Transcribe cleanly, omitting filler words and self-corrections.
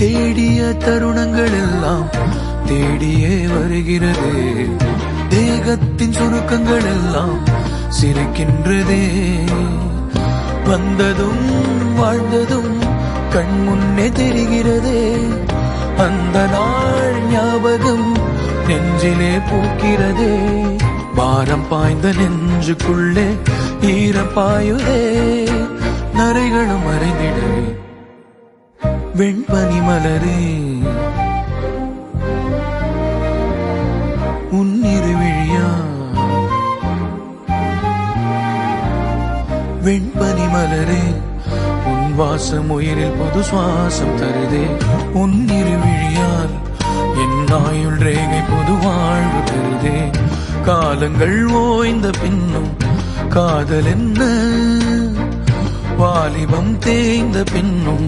தேடிய தருணங்கள் எல்லாம் தேடியே வருகிறது. தேகத்தின் சுருக்கங்கள் எல்லாம் சிரிக்கின்றதே. வந்ததும் வாழ்ந்ததும் கண் முன்னே தெரிகிறதே. அந்த நாள் ஞாபகம் நெஞ்சிலே பூக்கிறதே. பாரம் பாய்ந்த நெஞ்சுக்குள்ளே ஈரம் பாயுதே. நரைகளும் மறைந்திடவே வெண்பனி மலரே உன்னிரு விழியா. வெண்பனி மலரே உன் வாசம் உயிரில் புது சுவாசம் தருதே. உன்னிரு விழியால் என் ஆயுள் ரேகை புது வாழ்வு தருதே. காலங்கள் ஓய்ந்த பின்னும் காதல் என்ன, வாலிபம் தேய்ந்த பின்னும்